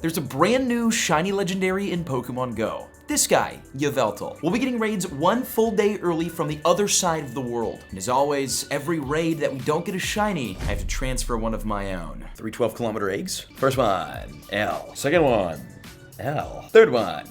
There's a brand new shiny legendary in Pokemon GO. This guy, Yveltal. We'll be getting raids one full day early from the other side of the world. And as always, every raid that we don't get a shiny, I have to transfer one of my own. 3 12-kilometer eggs. First one, L. Second one, L. Third one.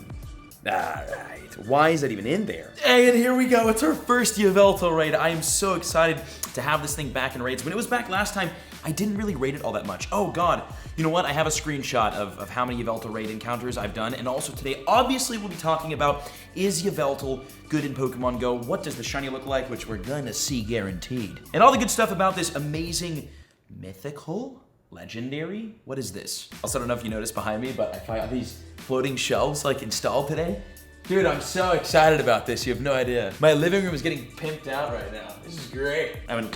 Alright, why is that even in there? And here we go, it's our first Yveltal raid. I am so excited to have this thing back in raids. When it was back last time, I didn't really rate it all that much. Oh god, you know what? I have a screenshot of how many Yveltal raid encounters I've done, and also today, obviously, we'll be talking about, is Yveltal good in Pokemon GO? What does the shiny look like? Which we're gonna see guaranteed. And all the good stuff about this amazing mythical legendary? What is this? Also, I don't know if you noticed behind me, but I found these floating shelves like installed today. Dude, I'm so excited about this, you have no idea. My living room is getting pimped out right now. This is great. And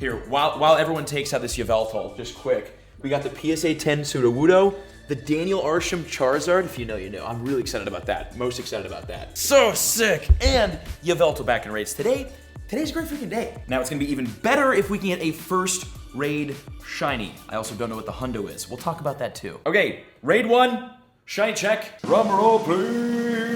here, while everyone takes out this Yveltal, just quick, we got the PSA 10 Sudowoodo, the Daniel Arsham Charizard, if you know, you know. I'm really excited about that, most excited about that. So sick! And Yveltal back in raids today. Today's a great freaking day. Now it's gonna be even better if we can get a first raid shiny. I also don't know what the hundo is. We'll talk about that too. Okay, raid 1, shiny check. Drum roll, please.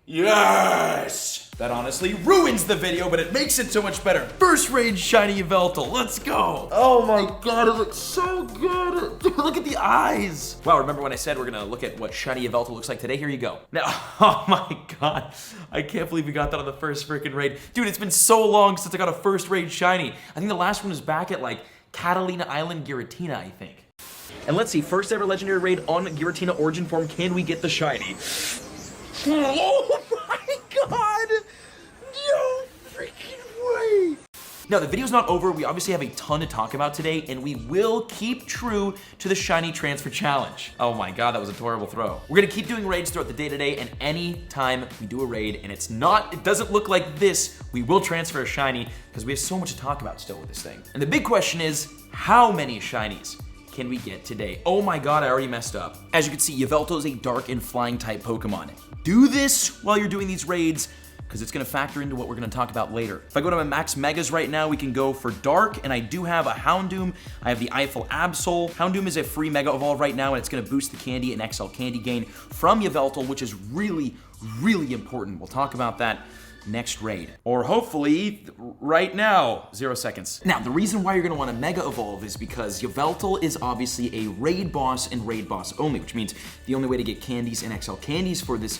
Yes! That honestly ruins the video, but it makes it so much better. First raid shiny Yveltal, let's go. Oh my god, it looks so good. Dude, look at the eyes. Wow, remember when I said we're gonna look at what shiny Yveltal looks like today? Here you go. Now, oh my god, I can't believe we got that on the first freaking raid. Dude, it's been so long since I got a first raid shiny. I think the last one was back at like Catalina Island Giratina, I think. And let's see, first ever legendary raid on Giratina origin form. Can we get the shiny? Oh my god! No freaking way! Now, the video's not over. We obviously have a ton to talk about today, and we will keep true to the shiny transfer challenge. Oh my god, that was a horrible throw. We're gonna keep doing raids throughout the day today, and any time we do a raid and it doesn't look like this, we will transfer a shiny, because we have so much to talk about still with this thing. And the big question is, how many shinies can we get today? Oh my god, I already messed up. As you can see, Yveltal is a dark and flying type Pokemon. Do this while you're doing these raids, because it's gonna factor into what we're gonna talk about later. If I go to my max megas right now, we can go for dark, and I do have a Houndoom. I have the Eiffel Absol. Houndoom is a free mega evolve right now, and it's gonna boost the candy and XL candy gain from Yveltal, which is really, really important. We'll talk about that next raid. Or hopefully, right now. 0 seconds. Now, the reason why you're gonna wanna Mega Evolve is because Yveltal is obviously a raid boss and raid boss only, which means the only way to get candies and XL candies for this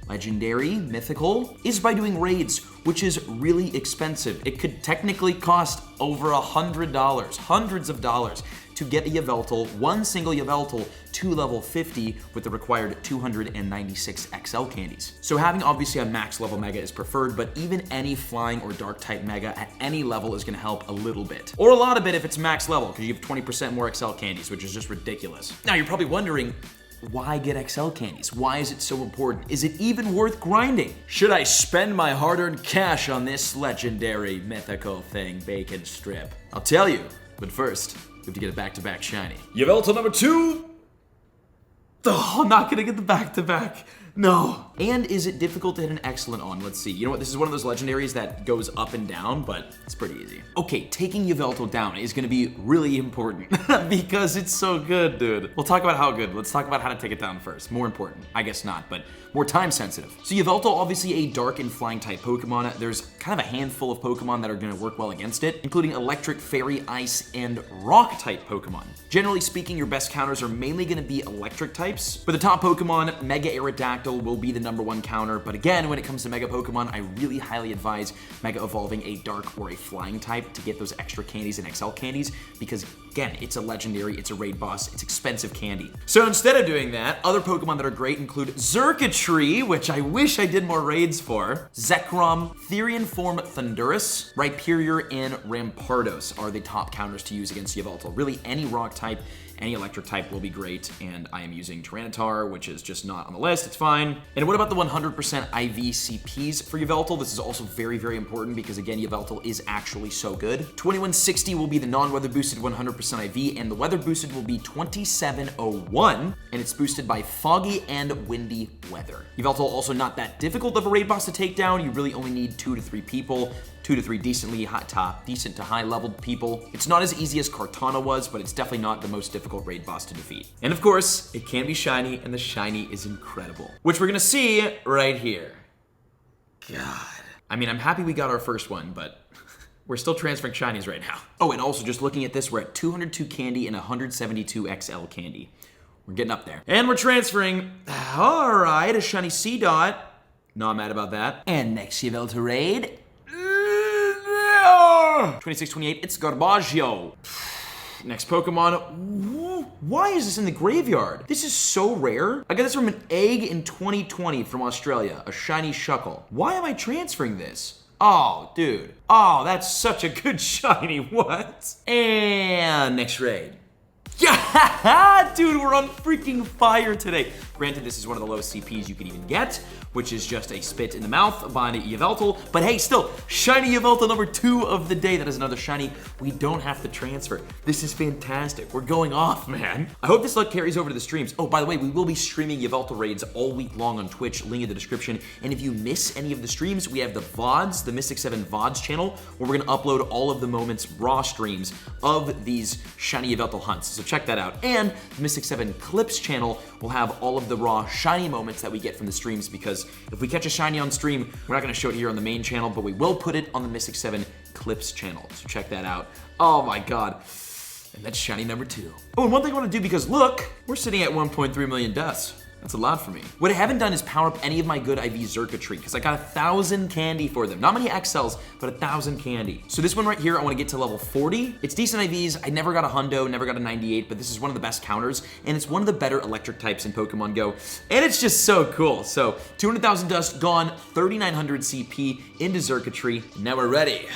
legendary, mythical, is by doing raids, which is really expensive. It could technically cost over $100, hundreds of dollars, to get a Yveltal, one single Yveltal, to level 50 with the required 296 XL candies. So having obviously a max level mega is preferred, but even any flying or dark type mega at any level is gonna help a little bit. Or a lot of it if it's max level, because you have 20% more XL candies, which is just ridiculous. Now you're probably wondering, why get XL candies? Why is it so important? Is it even worth grinding? Should I spend my hard-earned cash on this legendary mythical thing, bacon strip? I'll tell you, but first, we have to get a back-to-back shiny. Yveltal number 2! Oh, I'm not gonna get the back-to-back. No. And is it difficult to hit an excellent on? Let's see. You know what? This is one of those legendaries that goes up and down, but it's pretty easy. Okay, taking Yveltal down is gonna be really important because it's so good, dude. We'll talk about how good. Let's talk about how to take it down first. More important. I guess not, but more time sensitive. So Yveltal, obviously a dark and flying type Pokemon. There's kind of a handful of Pokemon that are gonna work well against it, including electric, fairy, ice, and rock type Pokemon. Generally speaking, your best counters are mainly gonna be electric types, but the top Pokemon, Mega Aerodactyl, will be the #1 counter. But again, when it comes to Mega Pokemon, I really highly advise Mega Evolving a dark or a flying type to get those extra candies and XL candies, because again, it's a legendary, it's a raid boss, it's expensive candy. So instead of doing that, other Pokemon that are great include Xurkitree, which I wish I did more raids for, Zekrom, Therian Form Thundurus, Rhyperior, and Rampardos are the top counters to use against Yveltal. Really, any rock type, any electric type will be great, and I am using Tyranitar, which is just not on the list, it's fine. And what about the 100% IV CPs for Yveltal? This is also very, very important because again, Yveltal is actually so good. 2160 will be the non-weather boosted 100% IV, and the weather boosted will be 2701, and it's boosted by foggy and windy weather. Yveltal also not that difficult of a raid boss to take down. You really only need 2 to 3 people 2 to 3 decent to high leveled people. It's not as easy as Kartana was, but it's definitely not the most difficult raid boss to defeat. And of course, it can be shiny, and the shiny is incredible, which we're gonna see right here. God. I mean, I'm happy we got our first one, but we're still transferring shinies right now. Oh, and also just looking at this, we're at 202 candy and 172 XL candy. We're getting up there. And we're transferring, all right, a shiny C dot. Not mad about that. And next Yveltal raid. 2628, it's Garbaggio. Next Pokemon. Why is this in the graveyard? This is so rare. I got this from an egg in 2020 from Australia, a shiny Shuckle. Why am I transferring this? Oh, dude. Oh, that's such a good shiny. What? And next raid. Yeah, dude, we're on freaking fire today. Granted, this is one of the lowest CPs you could even get, which is just a spit in the mouth by Yveltal. But hey, still, shiny Yveltal number 2 of the day. That is another shiny we don't have to transfer. This is fantastic. We're going off, man. I hope this luck carries over to the streams. Oh, by the way, we will be streaming Yveltal raids all week long on Twitch, link in the description. And if you miss any of the streams, we have the VODs, the Mystic 7 VODs channel, where we're gonna upload all of the moments, raw streams of these shiny Yveltal hunts. So check that out. And the Mystic 7 Clips channel will have all of the raw shiny moments that we get from the streams, because if we catch a shiny on stream, we're not gonna show it here on the main channel, but we will put it on the Mystic 7 Clips channel. So check that out. Oh my God. And that's shiny number 2. Oh, and one thing I wanna do, because look, we're sitting at 1.3 million deaths. That's a lot for me. What I haven't done is power up any of my good IV Xurkitree, because I got 1,000 candy for them. Not many XLs, but 1,000 candy. So this one right here, I want to get to level 40. It's decent IVs. I never got a hundo, never got a 98, but this is one of the best counters, and it's one of the better electric types in Pokemon Go, and it's just so cool. So 200,000 dust gone, 3,900 CP into Xurkitree. Now we're ready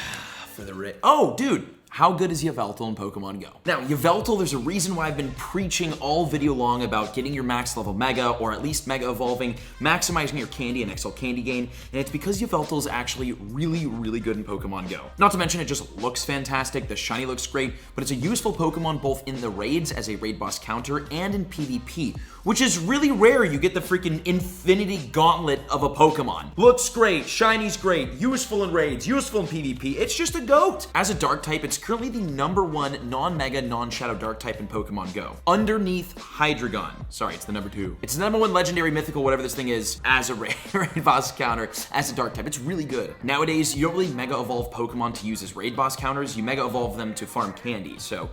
for the raid. Oh, dude. How good is Yveltal in Pokemon Go? Now, Yveltal, there's a reason why I've been preaching all video long about getting your max level Mega, or at least Mega Evolving, maximizing your candy and XL candy gain, and it's because Yveltal is actually really, really good in Pokemon Go. Not to mention, it just looks fantastic, the shiny looks great, but it's a useful Pokemon both in the raids as a raid boss counter and in PvP, which is really rare. You get the freaking Infinity Gauntlet of a Pokemon. Looks great, shiny's great, useful in raids, useful in PvP, it's just a GOAT. As a dark type, it's currently the #1 non-Mega, non-Shadow Dark type in Pokemon Go. Underneath Hydreigon. Sorry, it's the number 2. It's the #1 legendary, mythical, whatever this thing is, as a raid boss counter, as a dark type. It's really good. Nowadays, you don't really Mega Evolve Pokemon to use as raid boss counters, you Mega Evolve them to farm candy. So,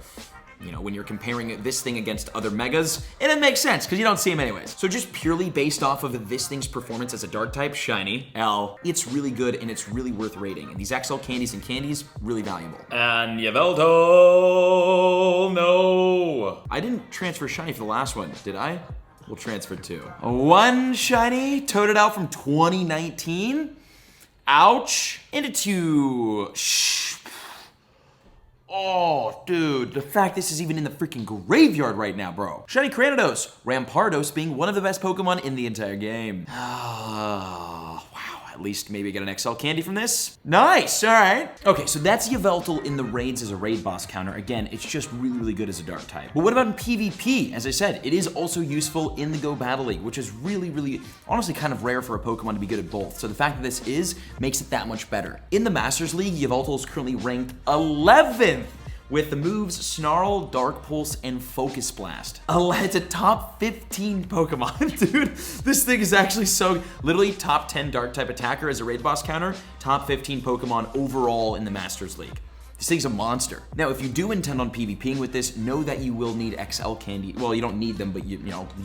you know, when you're comparing this thing against other Megas, and it makes sense, because you don't see them anyways. So just purely based off of this thing's performance as a dark type, shiny, L, it's really good and it's really worth rating. And these XL candies and candies, really valuable. And Yveltal, no. I didn't transfer shiny for the last one, did I? We'll transfer 2. 1 shiny, toted out from 2019. Ouch. Into 2. Shh. Oh, dude, the fact this is even in the freaking graveyard right now, bro. Shiny Cranidos, Rampardos being one of the best Pokemon in the entire game. Oh, wow, at least maybe get an XL candy from this. Nice, all right. Okay, so that's Yveltal in the raids as a raid boss counter. Again, it's just really, really good as a dark type. But what about in PvP? As I said, it is also useful in the Go Battle League, which is really, really, honestly kind of rare for a Pokemon to be good at both. So the fact that this makes it that much better. In the Masters League, Yveltal is currently ranked 11th. With the moves Snarl, Dark Pulse, and Focus Blast. It's a top 15 Pokemon, dude. This thing is actually so, literally top 10 Dark type attacker as a raid boss counter, top 15 Pokemon overall in the Masters League. This thing's a monster. Now, if you do intend on PvPing with this, know that you will need XL candy. Well, you don't need them, but you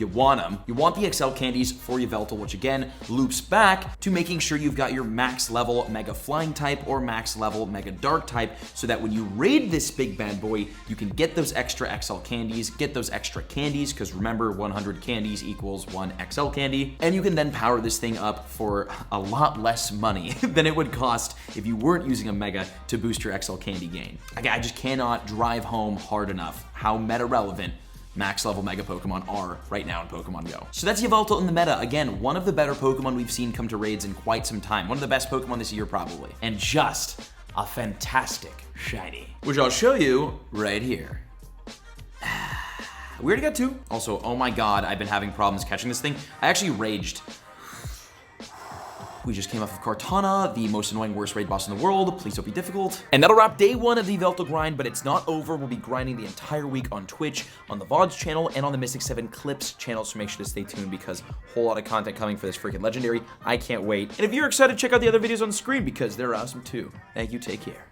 want them. You want the XL candies for Yveltal, which again, loops back to making sure you've got your max level Mega Flying type or max level Mega Dark type, so that when you raid this big bad boy, you can get those extra XL candies, get those extra candies, because remember, 100 candies equals 1 XL candy, and you can then power this thing up for a lot less money than it would cost if you weren't using a Mega to boost your XL candy gain. I just cannot drive home hard enough how meta relevant max level Mega Pokemon are right now in Pokemon Go. So that's Yveltal in the meta. Again, one of the better Pokemon we've seen come to raids in quite some time. One of the best Pokemon this year probably. And just a fantastic shiny, which I'll show you right here. We already got 2. Also, oh my God, I've been having problems catching this thing. I actually raged. We just came off of Cortana, the most annoying worst raid boss in the world. Please don't be difficult. And that'll wrap day 1 of the Yveltal grind, but it's not over. We'll be grinding the entire week on Twitch, on the VODs channel, and on the Mystic 7 Clips channel, so make sure to stay tuned because a whole lot of content coming for this freaking legendary. I can't wait. And if you're excited, check out the other videos on the screen because they're awesome too. Thank you, take care.